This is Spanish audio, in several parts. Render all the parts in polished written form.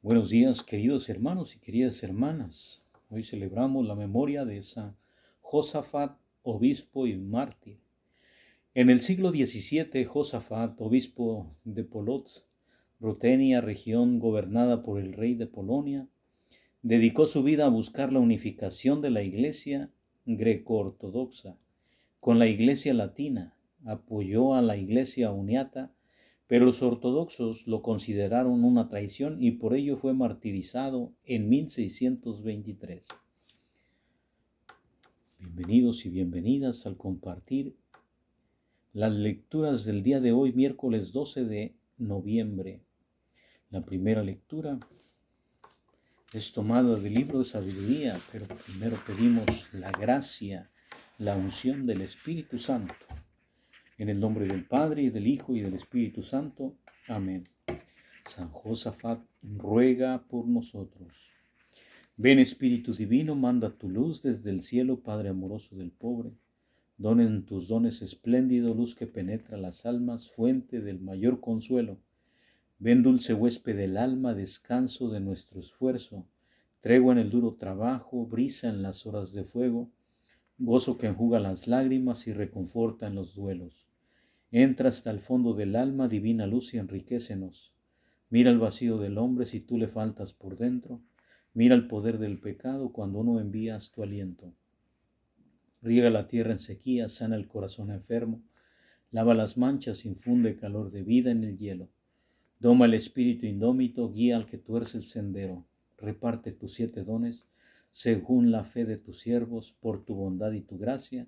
Buenos días, queridos hermanos y queridas hermanas. Hoy celebramos la memoria de San Josafat, obispo y mártir. En el siglo XVII, Josafat, obispo de Polotsk, Rutenia, región gobernada por el rey de Polonia, dedicó su vida a buscar la unificación de la Iglesia greco-ortodoxa con la Iglesia latina. Apoyó a la Iglesia uniata, pero los ortodoxos lo consideraron una traición y por ello fue martirizado en 1623. Bienvenidos y bienvenidas al compartir las lecturas del día de hoy, miércoles 12 de noviembre. La primera lectura es tomada del libro de sabiduría, pero primero pedimos la gracia, la unción del Espíritu Santo. En el nombre del Padre, y del Hijo, y del Espíritu Santo. Amén. San Josafat, ruega por nosotros. Ven, Espíritu Divino, manda tu luz desde el cielo, Padre amoroso del pobre. Donen tus dones espléndido, luz que penetra las almas, fuente del mayor consuelo. Ven, dulce huésped del alma, descanso de nuestro esfuerzo, tregua en el duro trabajo, brisa en las horas de fuego, gozo que enjuga las lágrimas y reconforta en los duelos. Entra hasta el fondo del alma, divina luz, y enriquécenos. Mira el vacío del hombre si tú le faltas por dentro. Mira el poder del pecado cuando no envías tu aliento. Riega la tierra en sequía, sana el corazón enfermo. Lava las manchas, infunde calor de vida en el hielo. Doma el espíritu indómito, guía al que tuerce el sendero. Reparte tus 7 dones, según la fe de tus siervos, por tu bondad y tu gracia.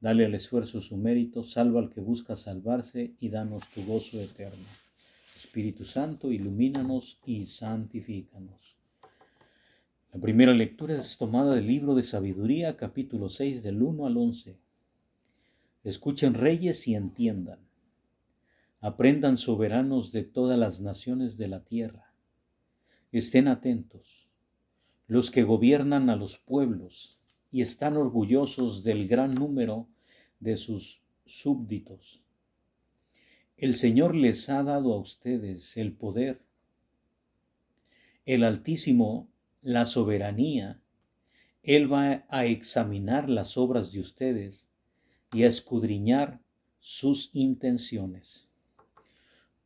Dale al esfuerzo su mérito, salva al que busca salvarse y danos tu gozo eterno. Espíritu Santo, ilumínanos y santifícanos. La primera lectura es tomada del libro de Sabiduría, capítulo 6, del 1 al 11. Escuchen, reyes, y entiendan. Aprendan, soberanos de todas las naciones de la tierra. Estén atentos, los que gobiernan a los pueblos y están orgullosos del gran número de sus súbditos. El Señor les ha dado a ustedes el poder, el Altísimo la soberanía. Él va a examinar las obras de ustedes y a escudriñar sus intenciones.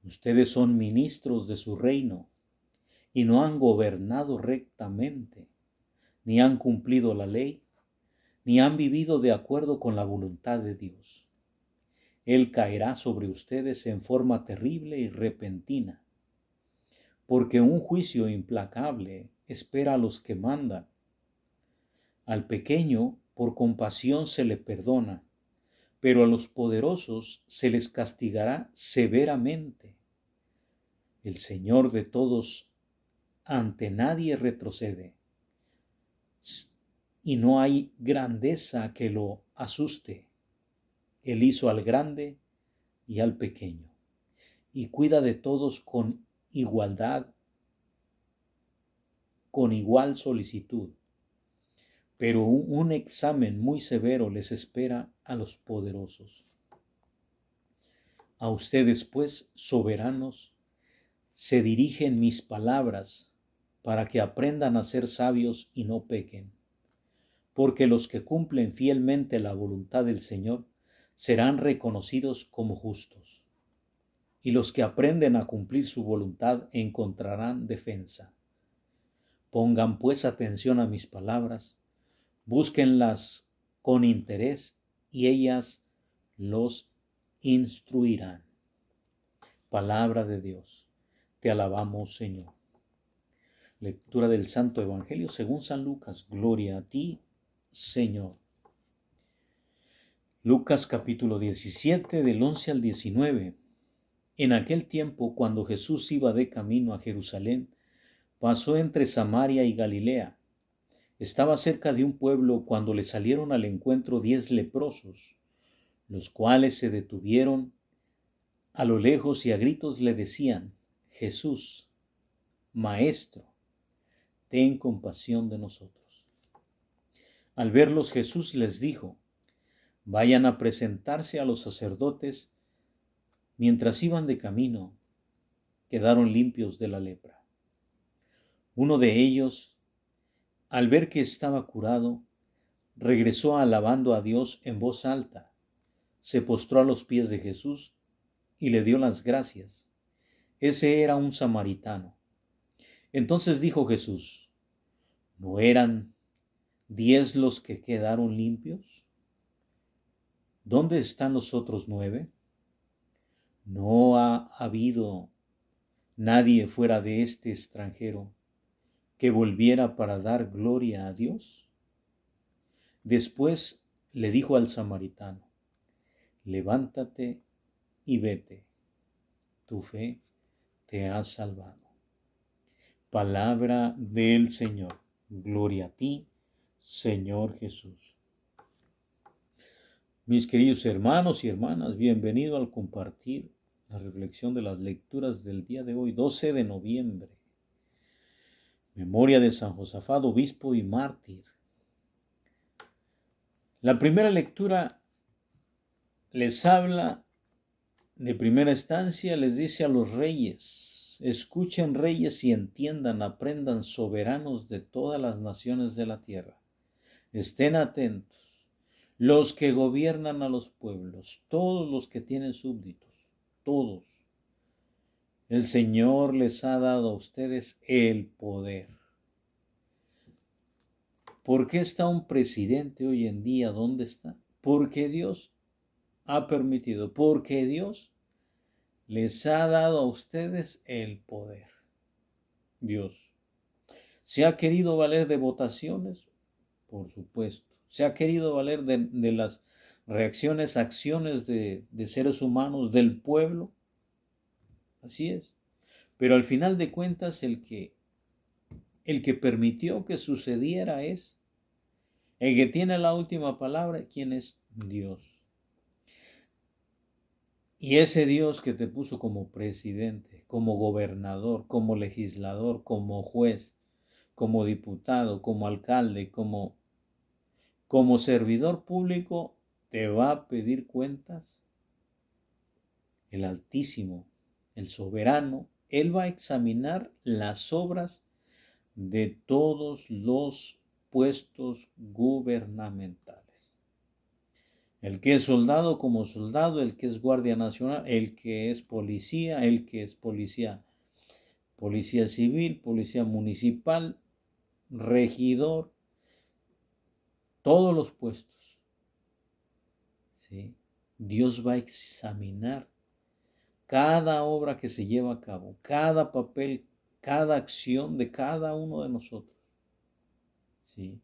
Ustedes son ministros de su reino y no han gobernado rectamente, ni han cumplido la ley, ni han vivido de acuerdo con la voluntad de Dios. Él caerá sobre ustedes en forma terrible y repentina, porque un juicio implacable espera a los que mandan. Al pequeño por compasión se le perdona, pero a los poderosos se les castigará severamente. El Señor de todos ante nadie retrocede, y no hay grandeza que lo asuste. Él hizo al grande y al pequeño, y cuida de todos con igualdad, con igual solicitud. Pero un examen muy severo les espera a los poderosos. A ustedes, pues, soberanos, se dirigen mis palabras para que aprendan a ser sabios y no pequen. Porque los que cumplen fielmente la voluntad del Señor serán reconocidos como justos, y los que aprenden a cumplir su voluntad encontrarán defensa. Pongan pues atención a mis palabras, búsquenlas con interés y ellas los instruirán. Palabra de Dios. Te alabamos, Señor. Lectura del Santo Evangelio según San Lucas. Gloria a ti, Señor. Lucas capítulo 17, del 11 al 19. En aquel tiempo, cuando Jesús iba de camino a Jerusalén, pasó entre Samaria y Galilea. Estaba cerca de un pueblo cuando le salieron al encuentro 10 leprosos, los cuales se detuvieron a lo lejos y a gritos le decían: Jesús, Maestro, ten compasión de nosotros. Al verlos, Jesús les dijo: vayan a presentarse a los sacerdotes. Mientras iban de camino, quedaron limpios de la lepra. Uno de ellos, al ver que estaba curado, regresó alabando a Dios en voz alta, se postró a los pies de Jesús y le dio las gracias. Ese era un samaritano. Entonces dijo Jesús, ¿no eran 10 los que quedaron limpios? ¿Dónde están los otros 9? ¿No ha habido nadie fuera de este extranjero que volviera para dar gloria a Dios? Después le dijo al samaritano, levántate y vete, tu fe te ha salvado. Palabra del Señor. Gloria a ti, Señor Jesús. Mis queridos hermanos y hermanas, bienvenido al compartir la reflexión de las lecturas del día de hoy, 12 de noviembre. Memoria de San Josafat, obispo y mártir. La primera lectura les habla de primera instancia, les dice a los reyes, escuchen reyes y entiendan, aprendan soberanos de todas las naciones de la tierra. Estén atentos, los que gobiernan a los pueblos, todos los que tienen súbditos, todos. El Señor les ha dado a ustedes el poder. ¿Por qué está un presidente hoy en día? ¿Dónde está? Porque Dios ha permitido, porque Dios les ha dado a ustedes el poder. Dios. ¿Se ha querido valer de votaciones? Por supuesto. ¿Se ha querido valer de las reacciones, acciones de seres humanos, del pueblo? Así es. Pero al final de cuentas, el que permitió que sucediera es, el que tiene la última palabra, ¿quién es? Dios. Y ese Dios que te puso como presidente, como gobernador, como legislador, como juez, como diputado, como alcalde, como servidor público, te va a pedir cuentas. El Altísimo, el Soberano, Él va a examinar las obras de todos los puestos gubernamentales. El que es soldado como soldado, el que es guardia nacional, el que es policía, el que es policía civil, policía municipal, regidor, todos los puestos. ¿Sí? Dios va a examinar cada obra que se lleva a cabo, cada papel, cada acción de cada uno de nosotros. ¿Sí?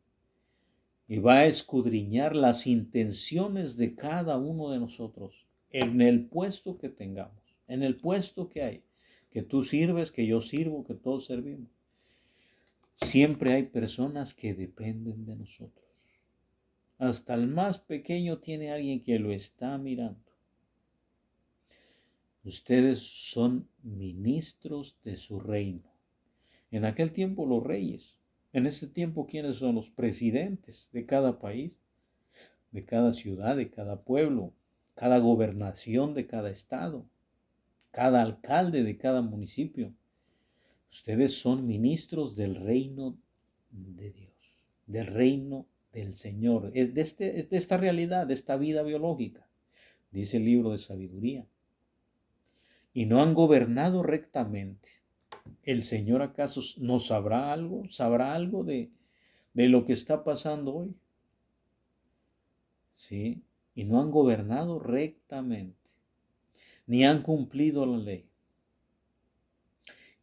Y va a escudriñar las intenciones de cada uno de nosotros en el puesto que tengamos, en el puesto que hay, que tú sirves, que yo sirvo, que todos servimos. Siempre hay personas que dependen de nosotros. Hasta el más pequeño tiene alguien que lo está mirando. Ustedes son ministros de su reino. En aquel tiempo los reyes. En este tiempo, ¿quiénes son los presidentes de cada país, de cada ciudad, de cada pueblo, cada gobernación de cada estado, cada alcalde de cada municipio? Ustedes son ministros del reino de Dios, del reino del Señor. Es de esta realidad, de esta vida biológica, dice el libro de sabiduría. Y no han gobernado rectamente. ¿El Señor acaso no sabrá algo? ¿Sabrá algo de lo que está pasando hoy? ¿Sí? Y no han gobernado rectamente, ni han cumplido la ley.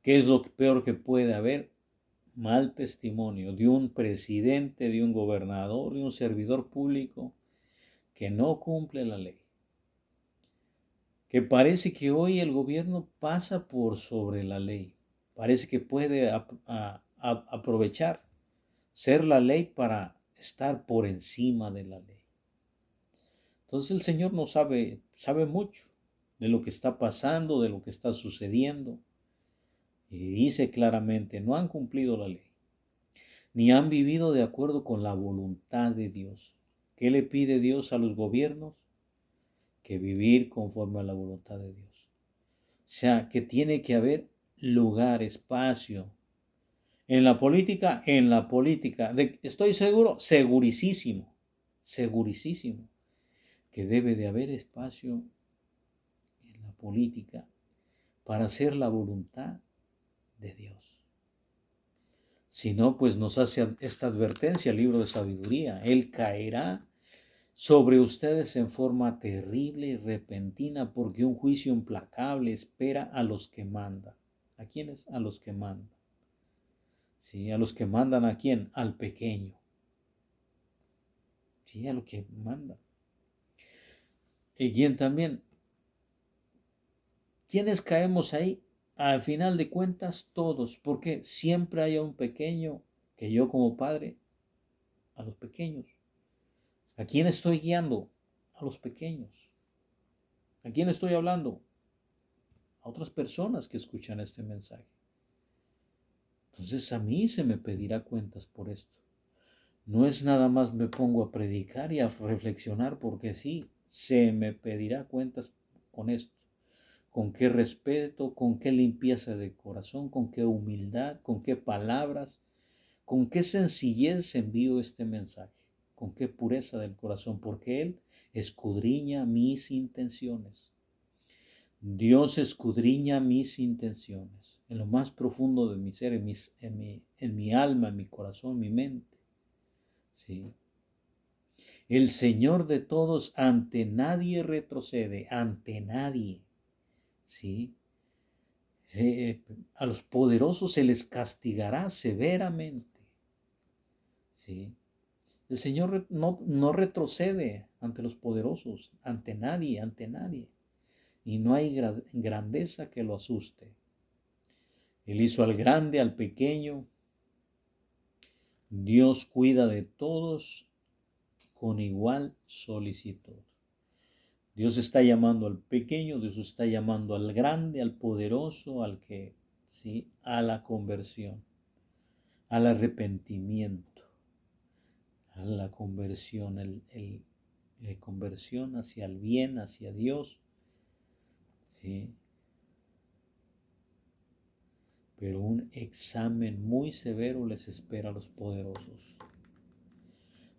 ¿Qué es lo peor que puede haber? Mal testimonio de un presidente, de un gobernador, de un servidor público que no cumple la ley. Que parece que hoy el gobierno pasa por sobre la ley. Parece que puede aprovechar, ser la ley para estar por encima de la ley. Entonces el Señor no sabe mucho de lo que está pasando, de lo que está sucediendo. Y dice claramente, no han cumplido la ley, ni han vivido de acuerdo con la voluntad de Dios. ¿Qué le pide Dios a los gobiernos? Que vivir conforme a la voluntad de Dios. O sea, que tiene que haber lugar, espacio En la política, estoy seguro, segurísimo, que debe de haber espacio en la política para hacer la voluntad de Dios. Si no, pues nos hace esta advertencia el libro de sabiduría. Él caerá sobre ustedes en forma terrible y repentina, porque un juicio implacable espera a los que mandan. ¿A quiénes? A los que mandan. Sí, a los que mandan, ¿a quién? Al pequeño. Sí, a los que mandan. ¿Y quién también? ¿Quiénes caemos ahí? Al final de cuentas, todos, porque siempre hay un pequeño que yo como padre, a los pequeños. ¿A quién estoy guiando? A los pequeños. ¿A quién estoy hablando? A otras personas que escuchan este mensaje. Entonces a mí se me pedirá cuentas por esto. No es nada más me pongo a predicar y a reflexionar porque sí, se me pedirá cuentas con esto. Con qué respeto, con qué limpieza de corazón, con qué humildad, con qué palabras, con qué sencillez envío este mensaje, con qué pureza del corazón, porque Él escudriña mis intenciones. Dios escudriña mis intenciones en lo más profundo de mi ser, en mi alma, en mi corazón, mi mente. ¿Sí? El Señor de todos ante nadie retrocede, ante nadie. ¿Sí? A los poderosos se les castigará severamente. ¿Sí? El Señor no retrocede ante los poderosos, ante nadie, ante nadie. Y no hay grandeza que lo asuste. Él hizo al grande, al pequeño. Dios cuida de todos con igual solicitud. Dios está llamando al pequeño, Dios está llamando al grande, al poderoso, al que, ¿sí? A la conversión, al arrepentimiento, a la conversión, conversión hacia el bien, hacia Dios, ¿sí? Pero un examen muy severo les espera a los poderosos.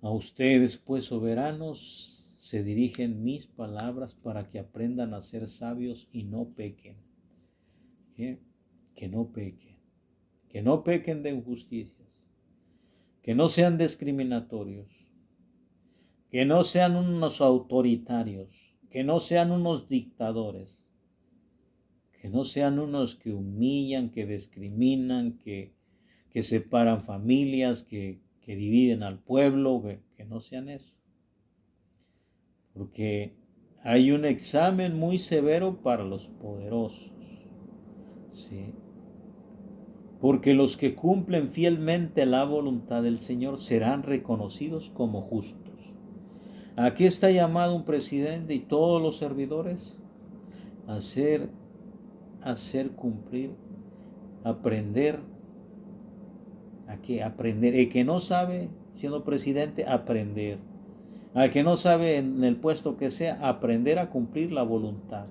A ustedes, pues, soberanos, se dirigen mis palabras para que aprendan a ser sabios y no pequen. ¿Qué? Que no pequen. Que no pequen de injusticias. Que no sean discriminatorios. Que no sean unos autoritarios. Que no sean unos dictadores. Que no sean unos que humillan, que discriminan, que separan familias, que dividen al pueblo, que no sean eso. Porque hay un examen muy severo para los poderosos. ¿Sí? Porque los que cumplen fielmente la voluntad del Señor serán reconocidos como justos. Aquí está llamado un presidente y todos los servidores a hacer cumplir, aprender. ¿A qué? Aprender. El que no sabe, siendo presidente, aprender. Al que no sabe en el puesto que sea, aprender a cumplir la voluntad.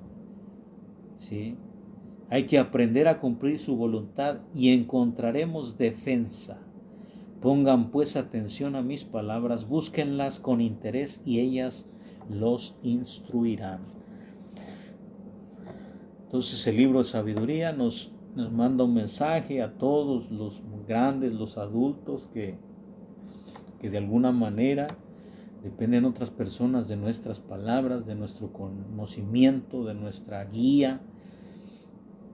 ¿Sí? Hay que aprender a cumplir su voluntad y encontraremos defensa. Pongan pues atención a mis palabras, búsquenlas con interés y ellas los instruirán. Entonces el libro de sabiduría nos manda un mensaje a todos los grandes, los adultos que de alguna manera dependen otras personas de nuestras palabras, de nuestro conocimiento, de nuestra guía.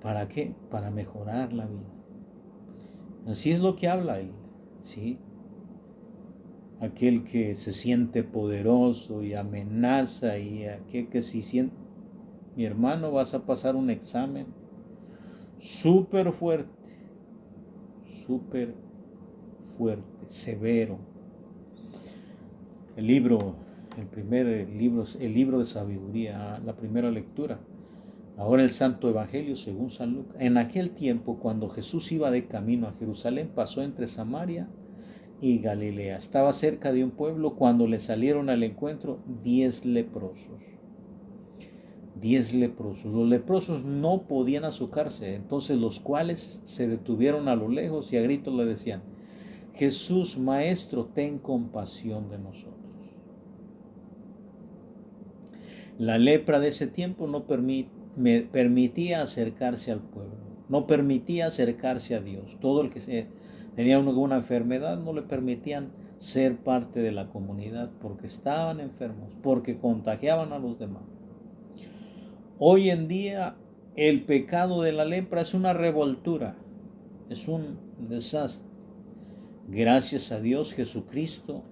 ¿Para qué? Para mejorar la vida. Así es lo que habla él, ¿sí? Aquel que se siente poderoso y amenaza y aquel que se siente... Mi hermano, vas a pasar un examen súper fuerte, severo. El libro de sabiduría, la primera lectura. Ahora el Santo Evangelio según San Lucas. En aquel tiempo, cuando Jesús iba de camino a Jerusalén, pasó entre Samaria y Galilea. Estaba cerca de un pueblo cuando le salieron al encuentro 10 leprosos. 10 leprosos. Los leprosos no podían acercarse, entonces los cuales se detuvieron a lo lejos y a gritos le decían: Jesús, Maestro, ten compasión de nosotros. La lepra de ese tiempo no permitía acercarse al pueblo, no permitía acercarse a Dios. Todo el que tenía alguna enfermedad no le permitían ser parte de la comunidad porque estaban enfermos, porque contagiaban a los demás. Hoy en día el pecado de la lepra es una revoltura, es un desastre. Gracias a Dios, Jesucristo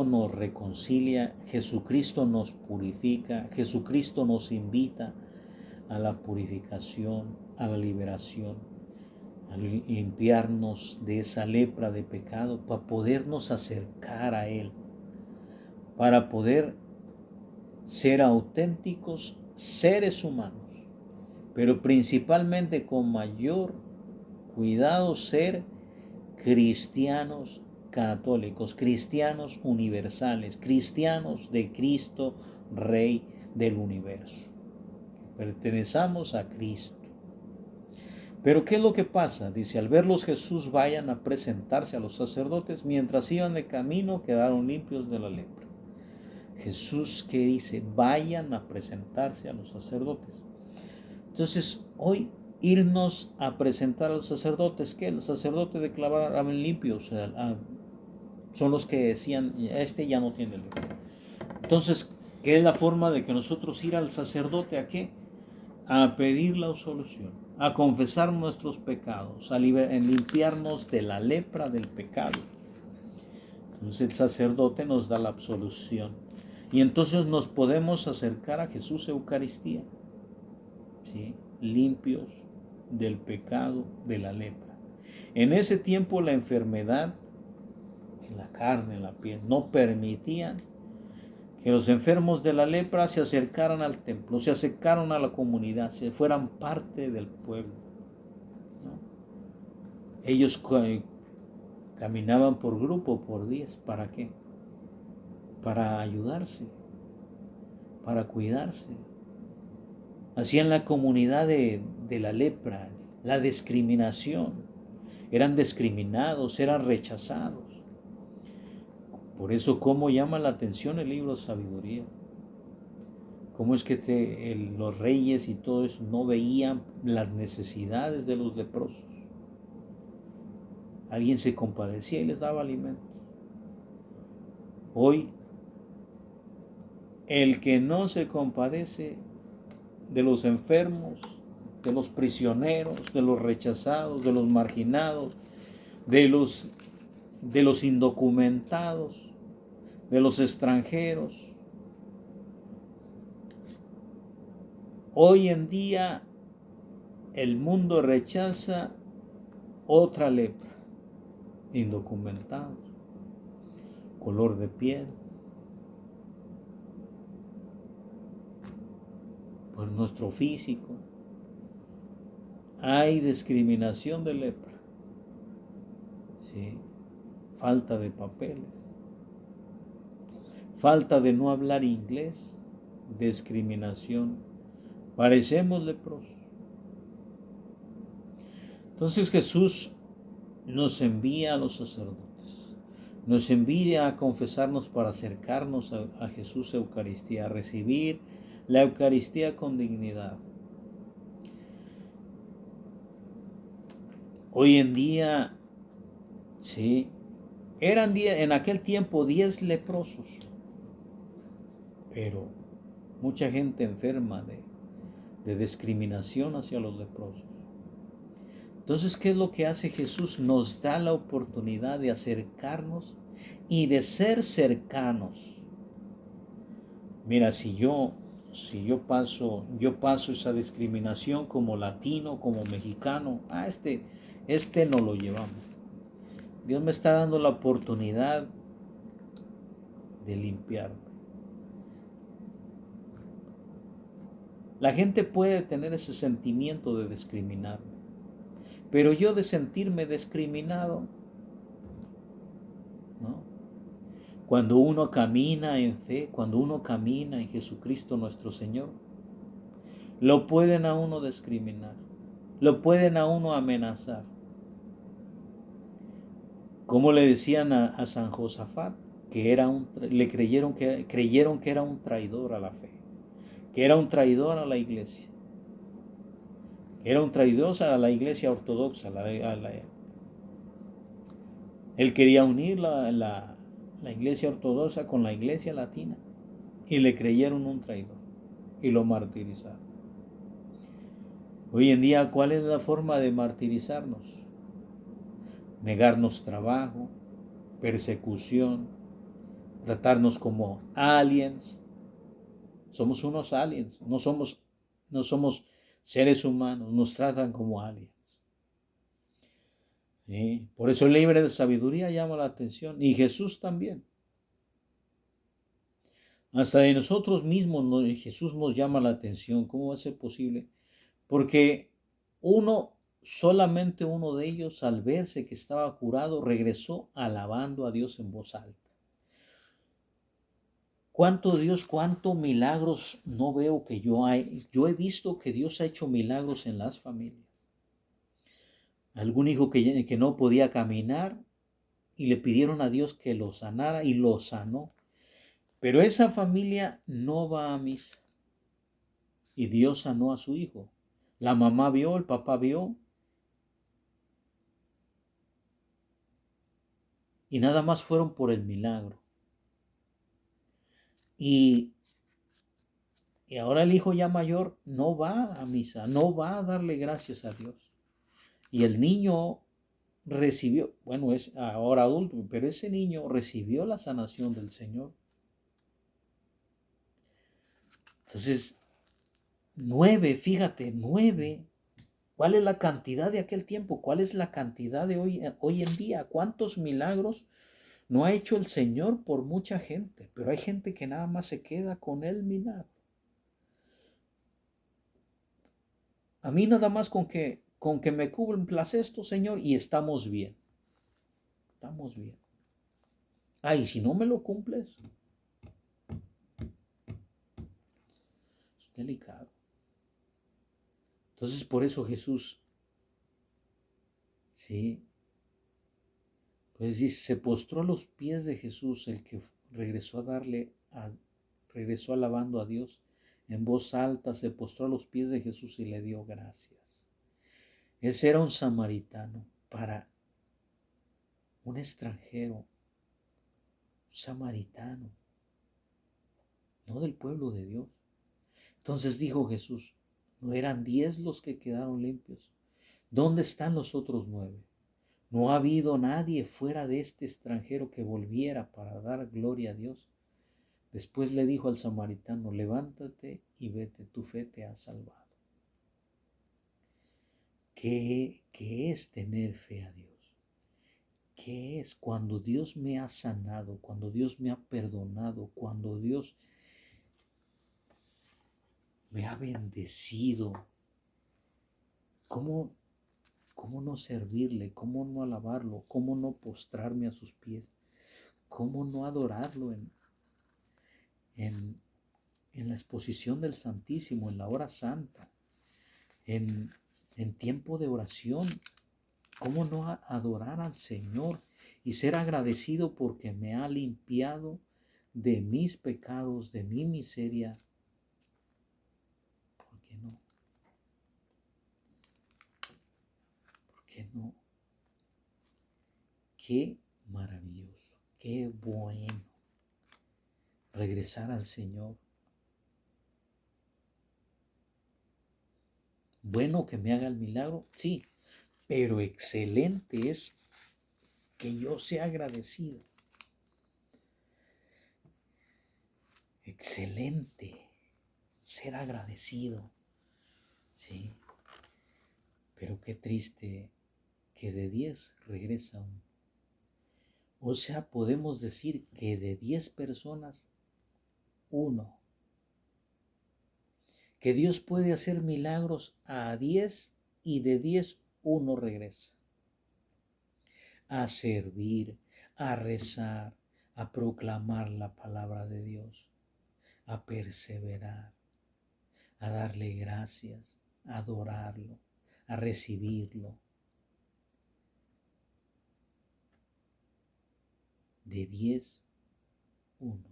nos reconcilia, Jesucristo nos purifica, Jesucristo nos invita a la purificación, a la liberación, a limpiarnos de esa lepra de pecado, para podernos acercar a Él, para poder ser auténticos seres humanos, pero principalmente con mayor cuidado ser cristianos católicos, cristianos universales, cristianos de Cristo, Rey del universo. Pertenezamos a Cristo. Pero ¿qué es lo que pasa? Dice, al verlos Jesús vayan a presentarse a los sacerdotes, mientras iban de camino quedaron limpios de la lepra. Jesús, ¿qué dice? Vayan a presentarse a los sacerdotes. Entonces, hoy irnos a presentar a los sacerdotes, que los sacerdotes declaraban limpios, son los que decían, este ya no tiene lepra. Entonces, ¿qué es la forma de que nosotros ir al sacerdote? ¿A qué? A pedir la absolución, a confesar nuestros pecados, a limpiarnos de la lepra del pecado. Entonces el sacerdote nos da la absolución y entonces nos podemos acercar a Jesús Eucaristía, ¿sí? Limpios del pecado de la lepra. En ese tiempo la enfermedad en la carne, en la piel, no permitían que los enfermos de la lepra se acercaran al templo, se acercaran a la comunidad, se fueran parte del pueblo, ¿no? Ellos caminaban por grupo, por días. ¿Para qué? Para ayudarse, para cuidarse. Hacían la comunidad de la lepra, la discriminación. Eran discriminados, eran rechazados. Por eso, ¿cómo llama la atención el libro de sabiduría? ¿Cómo es que los reyes y todo eso no veían las necesidades de los leprosos? Alguien se compadecía y les daba alimentos. Hoy, el que no se compadece de los enfermos, de los prisioneros, de los rechazados, de los marginados, de los indocumentados, de los extranjeros. Hoy en día el mundo rechaza otra lepra: indocumentados, color de piel, por nuestro físico. Hay discriminación de lepra, ¿sí? Falta de papeles, falta de no hablar inglés, discriminación. Parecemos leprosos. Entonces Jesús nos envía a los sacerdotes, nos envía a confesarnos para acercarnos a Jesús Eucaristía, a recibir la Eucaristía con dignidad. Hoy en día, sí, eran en aquel tiempo 10 leprosos, pero mucha gente enferma de discriminación hacia los leprosos. Entonces, ¿qué es lo que hace Jesús? Nos da la oportunidad de acercarnos y de ser cercanos. Mira, si yo paso esa discriminación como latino, como mexicano, este no lo llevamos. Dios me está dando la oportunidad de limpiarme. La gente puede tener ese sentimiento de discriminarme, pero yo de sentirme discriminado, ¿no? Cuando uno camina en fe, cuando uno camina en Jesucristo nuestro Señor, lo pueden a uno discriminar, lo pueden a uno amenazar. Como le decían a San Josafat, que era le creyeron que era un traidor a la fe, que era un traidor a la iglesia, que era un traidor a la iglesia ortodoxa. Él quería unir la iglesia ortodoxa con la iglesia latina y le creyeron un traidor y lo martirizaron. Hoy en día, ¿cuál es la forma de martirizarnos? Negarnos trabajo, persecución, tratarnos como aliens. Somos unos aliens, no somos seres humanos, nos tratan como aliens. ¿Sí? Por eso el libro de sabiduría llama la atención, y Jesús también. Hasta de nosotros mismos Jesús nos llama la atención. ¿Cómo va a ser posible? Porque solamente uno de ellos, al verse que estaba curado, regresó alabando a Dios en voz alta. ¿Cuántos milagros no veo que yo hay? Yo he visto que Dios ha hecho milagros en las familias. Algún hijo que no podía caminar y le pidieron a Dios que lo sanara y lo sanó. Pero esa familia no va a misa y Dios sanó a su hijo. La mamá vio, el papá vio y nada más fueron por el milagro. Y ahora el hijo ya mayor no va a misa, no va a darle gracias a Dios. Y el niño recibió, bueno, es ahora adulto, pero ese niño recibió la sanación del Señor. Entonces, 9, fíjate, 9. ¿Cuál es la cantidad de aquel tiempo? ¿Cuál es la cantidad de hoy en día? ¿Cuántos milagros no ha hecho el Señor por mucha gente? Pero hay gente que nada más se queda con el milagro. A mí nada más con que me cumplas esto, Señor, y estamos bien. Estamos bien. Y si no me lo cumples, es delicado. Entonces, por eso Jesús, sí, pues dice, se postró a los pies de Jesús, el que regresó alabando a Dios. En voz alta se postró a los pies de Jesús y le dio gracias. Ese era un samaritano. Para un extranjero, un samaritano, no del pueblo de Dios. Entonces dijo Jesús, ¿no eran 10 los que quedaron limpios? ¿Dónde están los otros 9? No ha habido nadie fuera de este extranjero que volviera para dar gloria a Dios. Después le dijo al samaritano, levántate y vete, tu fe te ha salvado. ¿Qué es tener fe a Dios? ¿Qué es cuando Dios me ha sanado, cuando Dios me ha perdonado, cuando Dios me ha bendecido? ¿Cómo no servirle? ¿Cómo no alabarlo? ¿Cómo no postrarme a sus pies? ¿Cómo no adorarlo en la exposición del Santísimo, en la hora santa, en tiempo de oración? ¿Cómo no adorar al Señor y ser agradecido porque me ha limpiado de mis pecados, de mi miseria? ¿Por qué no? ¿Por qué no? Qué maravilloso, qué bueno regresar al Señor. Bueno que me haga el milagro, sí, pero excelente es que yo sea agradecido. Excelente ser agradecido, sí. Pero qué triste que de 10 regresa uno. O sea, podemos decir que de 10 personas, 1. Que Dios puede hacer milagros a 10 y de 10, 1 regresa. A servir, a rezar, a proclamar la palabra de Dios, a perseverar, a darle gracias, a adorarlo, a recibirlo. De 10, 1.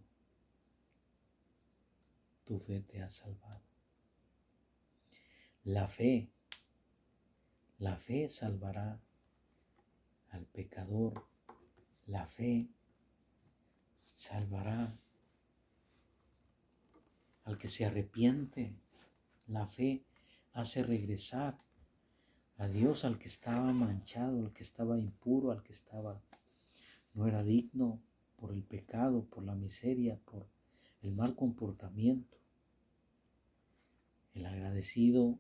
Tu fe te ha salvado. La fe salvará al pecador. La fe salvará al que se arrepiente. La fe hace regresar a Dios al que estaba manchado, al que estaba impuro, al que no era digno por el pecado, por la miseria, por el mal comportamiento. El agradecido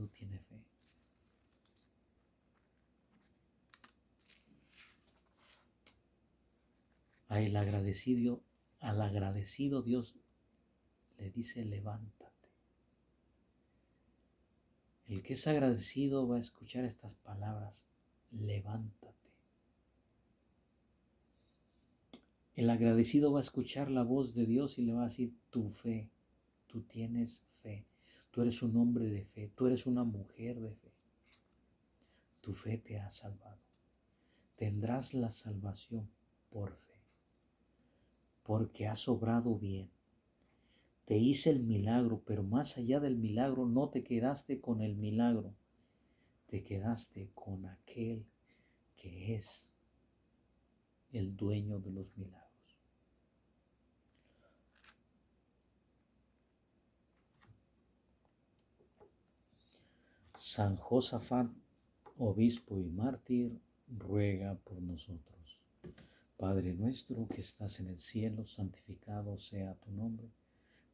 tiene fe. Al agradecido Dios le dice: levántate. El que es agradecido va a escuchar estas palabras: levántate. El agradecido va a escuchar la voz de Dios y le va a decir: tu fe, tú tienes fe, tú eres un hombre de fe, tú eres una mujer de fe. Tu fe te ha salvado. Tendrás la salvación por fe, porque has obrado bien. Te hice el milagro, pero más allá del milagro no te quedaste con el milagro, te quedaste con aquel que es el dueño de los milagros. San Josafat, obispo y mártir, ruega por nosotros. Padre nuestro que estás en el cielo, santificado sea tu nombre.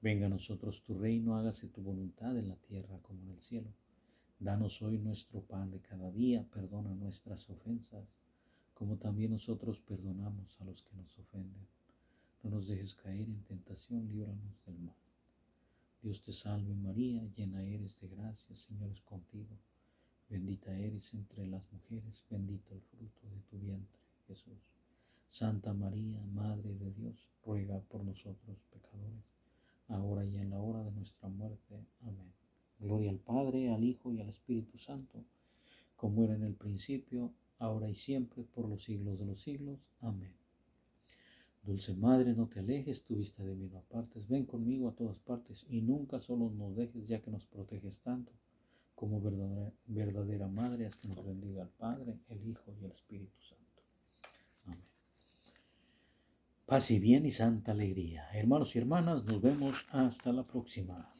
Venga a nosotros tu reino, hágase tu voluntad en la tierra como en el cielo. Danos hoy nuestro pan de cada día, perdona nuestras ofensas, como también nosotros perdonamos a los que nos ofenden. No nos dejes caer en tentación, líbranos del mal. Dios te salve María, llena eres de gracia, Señor es contigo. Bendita eres entre las mujeres, bendito el fruto de tu vientre, Jesús. Santa María, Madre de Dios, ruega por nosotros pecadores, ahora y en la hora de nuestra muerte. Amén. Gloria al Padre, al Hijo y al Espíritu Santo, como era en el principio, ahora y siempre, por los siglos de los siglos. Amén. Dulce Madre, no te alejes, tu vista de mí no apartes, ven conmigo a todas partes y nunca solo nos dejes, ya que nos proteges tanto. Como verdadera Madre, haz que nos bendiga el Padre, el Hijo y el Espíritu Santo. Amén. Paz y bien y santa alegría. Hermanos y hermanas, nos vemos hasta la próxima.